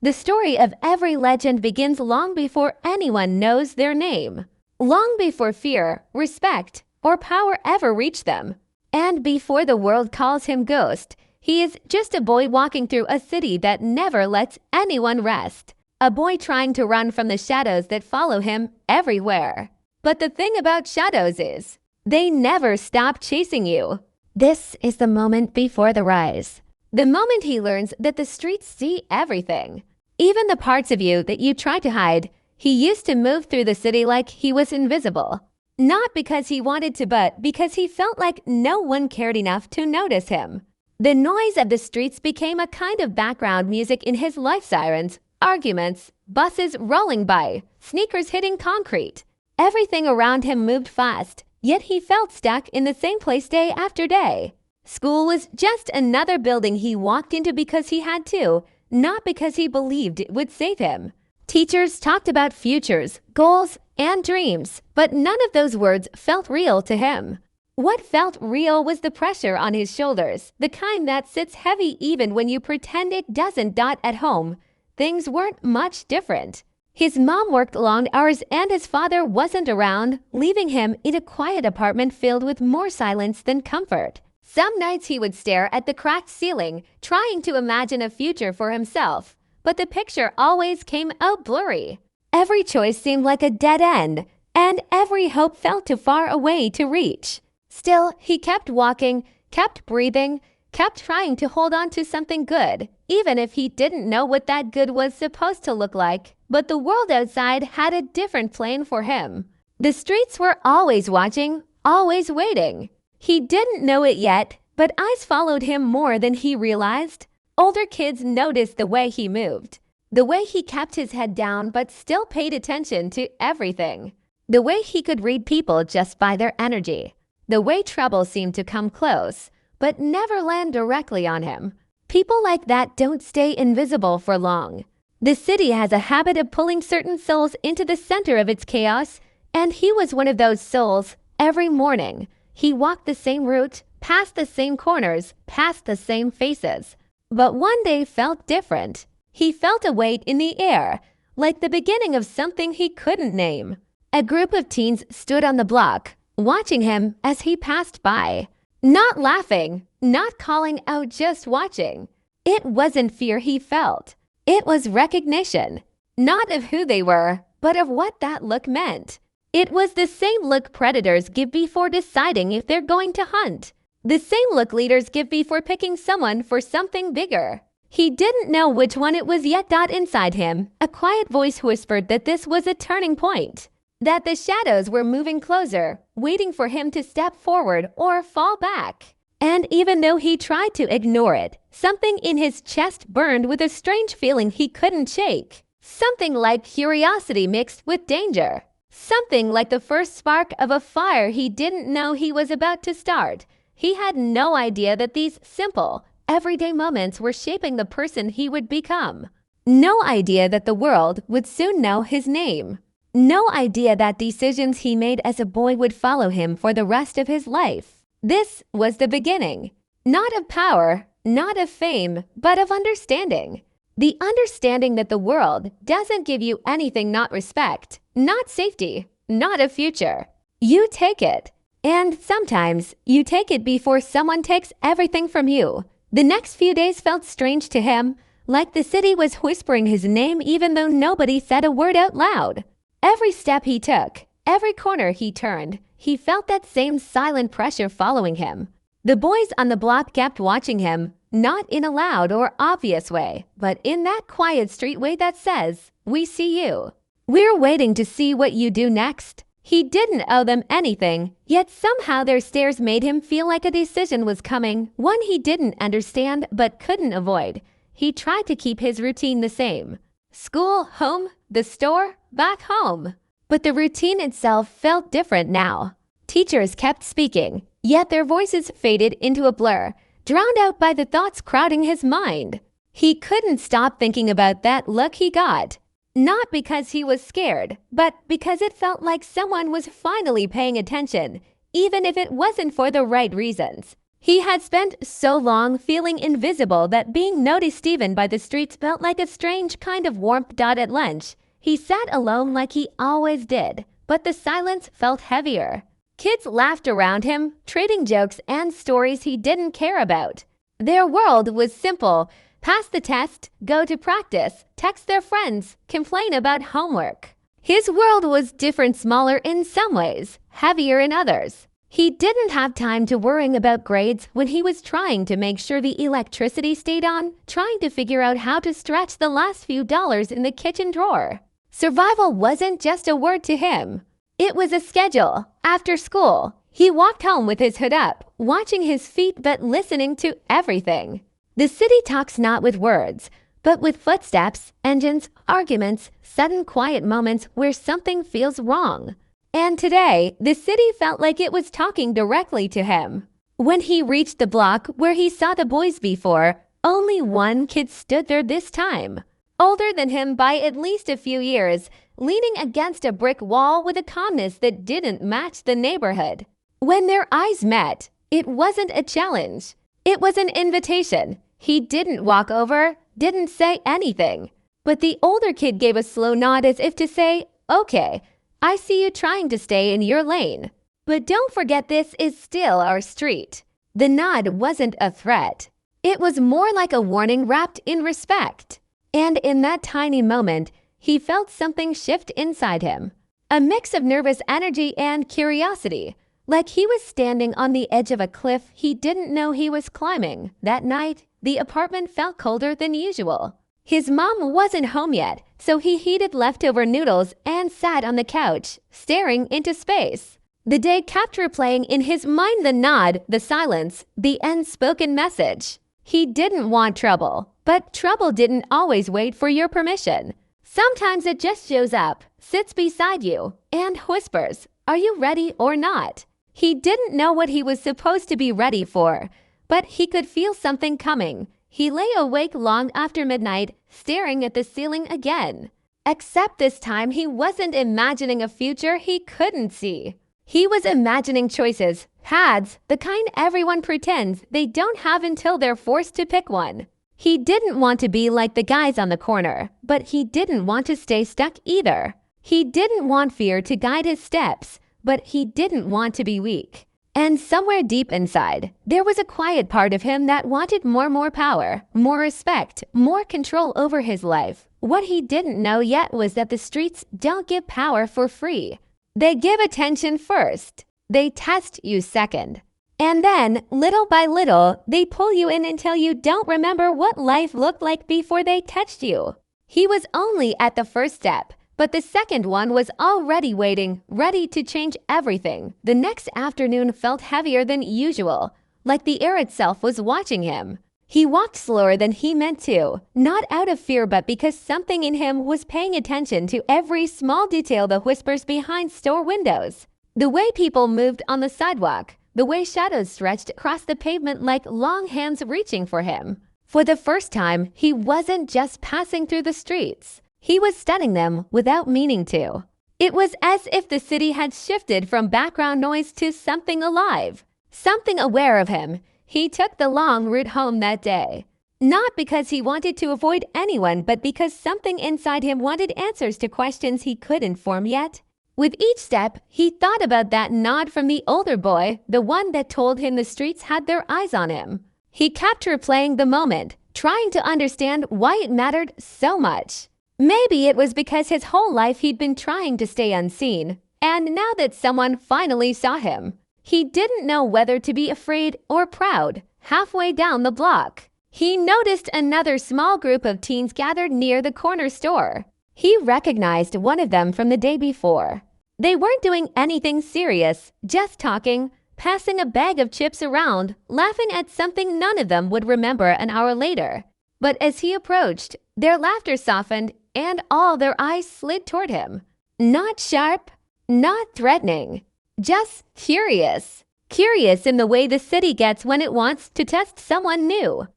The story of every legend begins long before anyone knows their name, long before fear, respect, or power ever reach them. And before the world calls him Ghost, he is just a boy walking through a city that never lets anyone rest. A boy trying to run from the shadows that follow him everywhere. But the thing about shadows is, they never stop chasing you. This is the moment before the rise. The moment he learns that the streets see everything. Even the parts of you that you try to hide. He used to move through the city like he was invisible. Not because he wanted to, but because he felt like no one cared enough to notice him. The noise of the streets became a kind of background music in his life. Sirens, arguments, buses rolling by, sneakers hitting concrete. Everything around him moved fast, yet he felt stuck in the same place day after day. School was just another building he walked into because he had to, not because he believed it would save him. Teachers talked about futures, goals, and dreams, but none of those words felt real to him. What felt real was the pressure on his shoulders, the kind that sits heavy even when you pretend it doesn't. At home, things weren't much different. His mom worked long hours and his father wasn't around, leaving him in a quiet apartment filled with more silence than comfort. Some nights he would stare at the cracked ceiling, trying to imagine a future for himself, but the picture always came out blurry. Every choice seemed like a dead end, and every hope felt too far away to reach. Still, he kept walking, kept breathing, kept trying to hold on to something good, even if he didn't know what that good was supposed to look like. But the world outside had a different plan for him. The streets were always watching, always waiting. He didn't know it yet, but eyes followed him more than he realized. Older kids noticed the way he moved, the way he kept his head down but still paid attention to everything, the way he could read people just by their energy, the way trouble seemed to come close but never land directly on him. People like that don't stay invisible for long. The city has a habit of pulling certain souls into the center of its chaos, and he was one of those souls. Every morning, he walked the same route, past the same corners, past the same faces. But one day felt different. He felt a weight in the air, like the beginning of something he couldn't name. A group of teens stood on the block, watching him as he passed by. Not laughing, not calling out, just watching. It wasn't fear he felt. It was recognition, not of who they were, but of what that look meant. It was the same look predators give before deciding if they're going to hunt. The same look leaders give before picking someone for something bigger. He didn't know which one it was yet. Inside him, a quiet voice whispered that this was a turning point, that the shadows were moving closer, waiting for him to step forward or fall back. And even though he tried to ignore it, something in his chest burned with a strange feeling he couldn't shake. Something like curiosity mixed with danger. Something like the first spark of a fire he didn't know he was about to start. He had no idea that these simple, everyday moments were shaping the person he would become. No idea that the world would soon know his name. No idea that decisions he made as a boy would follow him for the rest of his life. This was the beginning, not of power, not of fame, but of understanding. The understanding that the world doesn't give you anything, not respect, not safety, not a future. You take it. And sometimes you take it before someone takes everything from you. The next few days felt strange to him, like the city was whispering his name even though nobody said a word out loud. Every step he took, every corner he turned, he felt that same silent pressure following him. The boys on the block kept watching him, not in a loud or obvious way, but in that quiet street way that says, "We see you. We're waiting to see what you do next." He didn't owe them anything, yet somehow their stares made him feel like a decision was coming, one he didn't understand but couldn't avoid. He tried to keep his routine the same. School, home, the store, back home. But the routine itself felt different now. Teachers kept speaking, yet their voices faded into a blur, drowned out by the thoughts crowding his mind. He couldn't stop thinking about that look he got. Not because he was scared, but because it felt like someone was finally paying attention, even if it wasn't for the right reasons. He had spent so long feeling invisible that being noticed even by the streets felt like a strange kind of warmth. At lunch, he sat alone like he always did, but the silence felt heavier. Kids laughed around him, trading jokes and stories he didn't care about. Their world was simple: pass the test, go to practice, text their friends, complain about homework. His world was different, smaller in some ways, heavier in others. He didn't have time to worrying about grades when he was trying to make sure the electricity stayed on, trying to figure out how to stretch the last few dollars in the kitchen drawer. Survival wasn't just a word to him. It was a schedule. After school, he walked home with his hood up, watching his feet but listening to everything. The city talks not with words, but with footsteps, engines, arguments, sudden quiet moments where something feels wrong. And today, the city felt like it was talking directly to him. When he reached the block where he saw the boys before, only one kid stood there this time. Older than him by at least a few years, leaning against a brick wall with a calmness that didn't match the neighborhood. When their eyes met, it wasn't a challenge. It was an invitation. He didn't walk over, didn't say anything. But the older kid gave a slow nod as if to say, "Okay, I see you trying to stay in your lane. But don't forget this is still our street." The nod wasn't a threat. It was more like a warning wrapped in respect. And in that tiny moment, he felt something shift inside him. A mix of nervous energy and curiosity, like he was standing on the edge of a cliff he didn't know he was climbing. That night, the apartment felt colder than usual. His mom wasn't home yet, so he heated leftover noodles and sat on the couch, staring into space. The day kept replaying in his mind: the nod, the silence, the unspoken message. He didn't want trouble, but trouble didn't always wait for your permission. Sometimes it just shows up, sits beside you, and whispers, "Are you ready or not?" He didn't know what he was supposed to be ready for, but he could feel something coming. He lay awake long after midnight, staring at the ceiling again. Except this time he wasn't imagining a future he couldn't see. He was imagining choices, paths, the kind everyone pretends they don't have until they're forced to pick one. He didn't want to be like the guys on the corner, but he didn't want to stay stuck either. He didn't want fear to guide his steps, but he didn't want to be weak. And somewhere deep inside, there was a quiet part of him that wanted more power, more respect, more control over his life. What he didn't know yet was that the streets don't give power for free. They give attention first. They test you second. And then, little by little, they pull you in until you don't remember what life looked like before they touched you. He was only at the first step, but the second one was already waiting, ready to change everything. The next afternoon felt heavier than usual, like the air itself was watching him. He walked slower than he meant to, not out of fear but because something in him was paying attention to every small detail: the whispers behind store windows, the way people moved on the sidewalk, the way shadows stretched across the pavement like long hands reaching for him. For the first time, he wasn't just passing through the streets. He was studying them without meaning to. It was as if the city had shifted from background noise to something alive, something aware of him. He took the long route home that day, not because he wanted to avoid anyone, but because something inside him wanted answers to questions he couldn't form yet. With each step, he thought about that nod from the older boy, the one that told him the streets had their eyes on him. He kept replaying the moment, trying to understand why it mattered so much. Maybe it was because his whole life he'd been trying to stay unseen, and now that someone finally saw him, he didn't know whether to be afraid or proud. Halfway down the block, he noticed another small group of teens gathered near the corner store. He recognized one of them from the day before. They weren't doing anything serious, just talking, passing a bag of chips around, laughing at something none of them would remember an hour later. But as he approached, their laughter softened and all their eyes slid toward him. Not sharp, not threatening, just curious. Curious in the way the city gets when it wants to test someone new.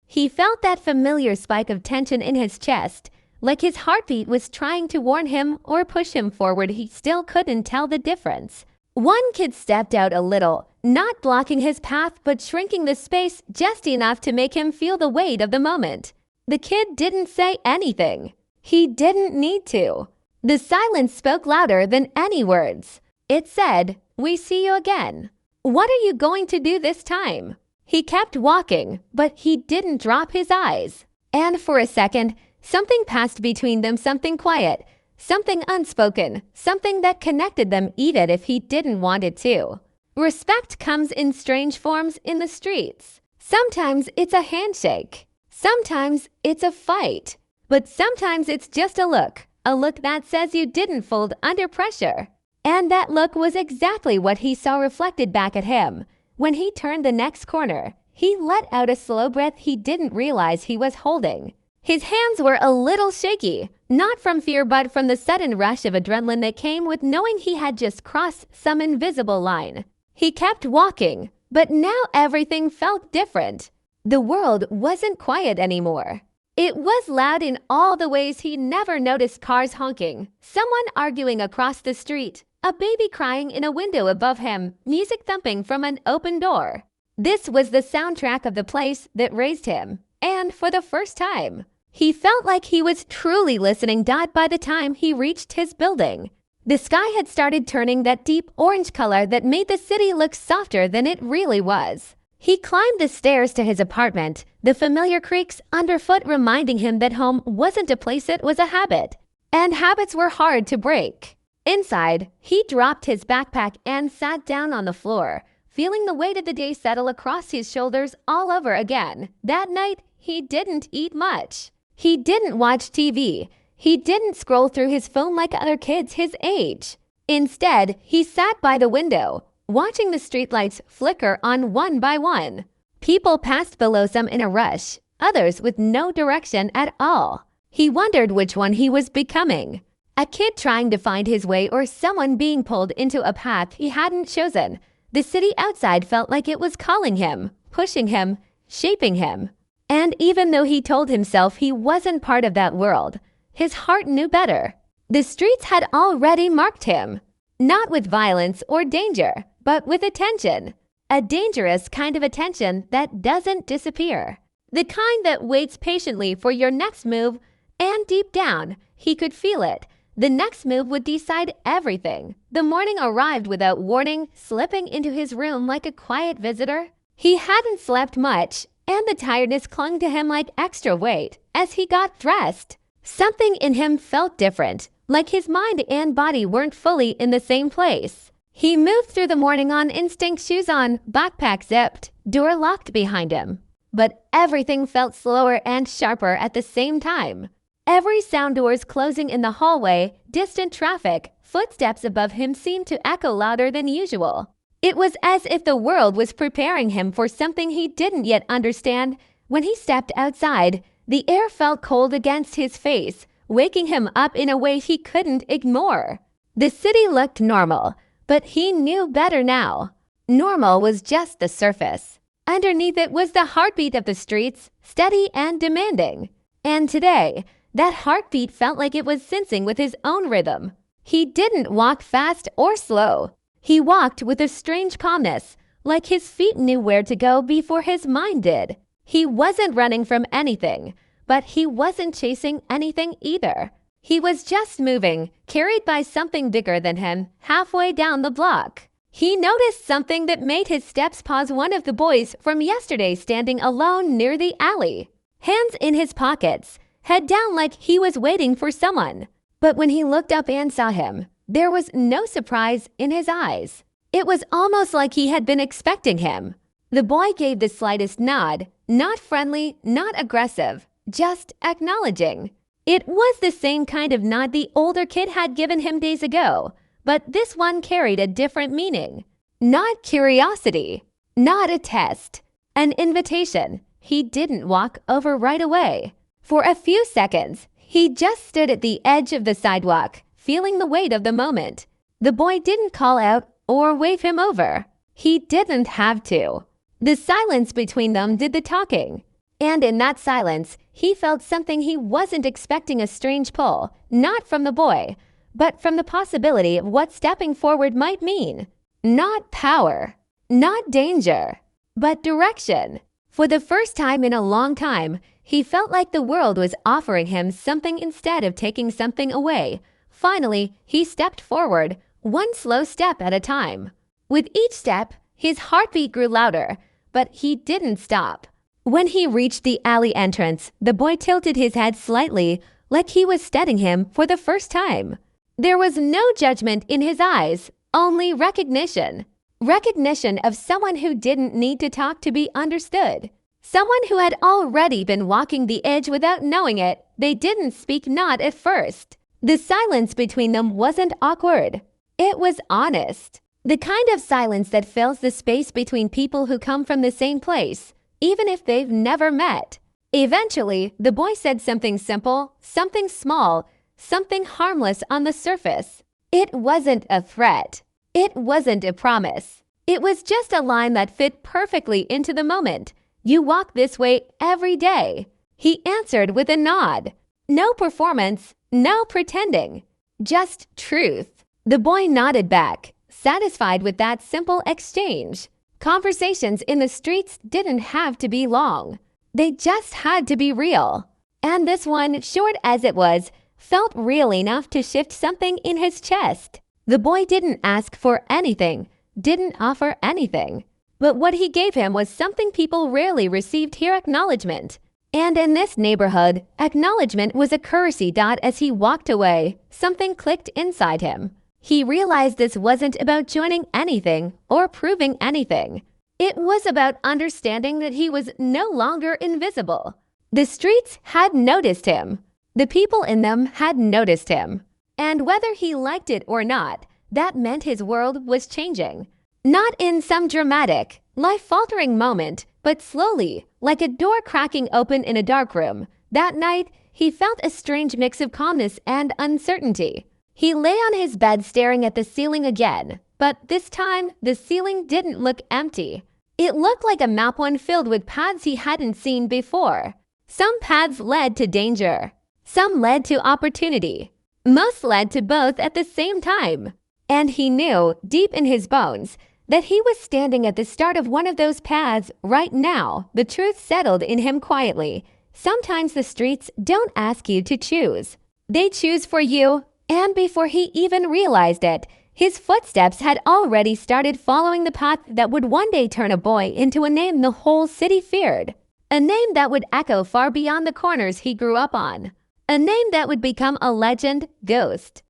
He felt that familiar spike of tension in his chest, like his heartbeat was trying to warn him or push him forward. He still couldn't tell the difference. One kid stepped out a little, not blocking his path but shrinking the space just enough to make him feel the weight of the moment. The kid didn't say anything. He didn't need to. The silence spoke louder than any words. It said, "We see you again. What are you going to do this time?" He kept walking, but he didn't drop his eyes. And for a second, something passed between them, something quiet, something unspoken, something that connected them even if he didn't want it to. Respect comes in strange forms in the streets. Sometimes it's a handshake. Sometimes it's a fight. But sometimes it's just a look that says you didn't fold under pressure. And that look was exactly what he saw reflected back at him. When he turned the next corner, he let out a slow breath he didn't realize he was holding. His hands were a little shaky, not from fear but from the sudden rush of adrenaline that came with knowing he had just crossed some invisible line. He kept walking, but now everything felt different. The world wasn't quiet anymore. It was loud in all the ways he never noticed: cars honking, someone arguing across the street, a baby crying in a window above him, music thumping from an open door. This was the soundtrack of the place that raised him, and for the first time, he felt like he was truly listening. By the time he reached his building, the sky had started turning that deep orange color that made the city look softer than it really was. He climbed the stairs to his apartment, the familiar creaks underfoot reminding him that home wasn't a place, it was a habit. And habits were hard to break. Inside, he dropped his backpack and sat down on the floor, feeling the weight of the day settle across his shoulders all over again. That night, he didn't eat much. He didn't watch TV. He didn't scroll through his phone like other kids his age. Instead, he sat by the window, watching the streetlights flicker on one by one. People passed below, some in a rush, others with no direction at all. He wondered which one he was becoming. A kid trying to find his way or someone being pulled into a path he hadn't chosen. The city outside felt like it was calling him, pushing him, shaping him. And even though he told himself he wasn't part of that world, his heart knew better. The streets had already marked him, not with violence or danger, but with attention. A dangerous kind of attention that doesn't disappear. The kind that waits patiently for your next move, and deep down, he could feel it. The next move would decide everything. The morning arrived without warning, slipping into his room like a quiet visitor. He hadn't slept much, and the tiredness clung to him like extra weight as he got dressed. Something in him felt different, like his mind and body weren't fully in the same place. He moved through the morning on instinct, shoes on, backpack zipped, door locked behind him. But everything felt slower and sharper at the same time. Every sound, doors closing in the hallway, distant traffic, footsteps above him seemed to echo louder than usual. It was as if the world was preparing him for something he didn't yet understand. When he stepped outside, the air felt cold against his face, waking him up in a way he couldn't ignore. The city looked normal, but he knew better now. Normal was just the surface. Underneath it was the heartbeat of the streets, steady and demanding. And today, that heartbeat felt like it was sensing with his own rhythm. He didn't walk fast or slow. He walked with a strange calmness, like his feet knew where to go before his mind did. He wasn't running from anything, but he wasn't chasing anything either. He was just moving, carried by something bigger than him, halfway down the block. He noticed something that made his steps pause: one of the boys from yesterday standing alone near the alley. Hands in his pockets, head down like he was waiting for someone. But when he looked up and saw him, there was no surprise in his eyes. It was almost like he had been expecting him. The boy gave the slightest nod, not friendly, not aggressive, just acknowledging. It was the same kind of nod the older kid had given him days ago, but this one carried a different meaning. Not curiosity, not a test, an invitation. He didn't walk over right away. For a few seconds, he just stood at the edge of the sidewalk, feeling the weight of the moment. The boy didn't call out or wave him over. He didn't have to. The silence between them did the talking. And in that silence, he felt something he wasn't expecting: a strange pull, not from the boy, but from the possibility of what stepping forward might mean. not power, not danger, but direction. For the first time in a long time, he felt like the world was offering him something instead of taking something away. Finally, he stepped forward, one slow step at a time. With each step, his heartbeat grew louder, but he didn't stop. When he reached the alley entrance, the boy tilted his head slightly, like he was studying him for the first time. There was no judgment in his eyes, only recognition. Recognition of someone who didn't need to talk to be understood. Someone who had already been walking the edge without knowing it. They didn't speak, not at first. The silence between them wasn't awkward. It was honest. The kind of silence that fills the space between people who come from the same place, even if they've never met. Eventually, the boy said something simple, something small, something harmless on the surface. It wasn't a threat. It wasn't a promise. It was just a line that fit perfectly into the moment. You walk this way every day. He answered with a nod. No performance, no pretending. Just truth. The boy nodded back, satisfied with that simple exchange. Conversations in the streets didn't have to be long. They just had to be real. And this one, short as it was, felt real enough to shift something in his chest. The boy didn't ask for anything, didn't offer anything. But what he gave him was something people rarely received here: acknowledgement. And in this neighborhood, acknowledgement was a currency. As he walked away, something clicked inside him. He realized this wasn't about joining anything or proving anything. It was about understanding that he was no longer invisible. The streets had noticed him. The people in them had noticed him. And whether he liked it or not, that meant his world was changing. Not in some dramatic, life-altering moment, but slowly, like a door cracking open in a dark room. That night, he felt a strange mix of calmness and uncertainty. He lay on his bed staring at the ceiling again, but this time, the ceiling didn't look empty. It looked like a map, one filled with paths he hadn't seen before. Some paths led to danger. Some led to opportunity. Most led to both at the same time. And he knew, deep in his bones, that he was standing at the start of one of those paths right now. The truth settled in him quietly. Sometimes the streets don't ask you to choose. They choose for you. And before he even realized it, his footsteps had already started following the path that would one day turn a boy into a name the whole city feared. A name that would echo far beyond the corners he grew up on. A name that would become a legend, ghost.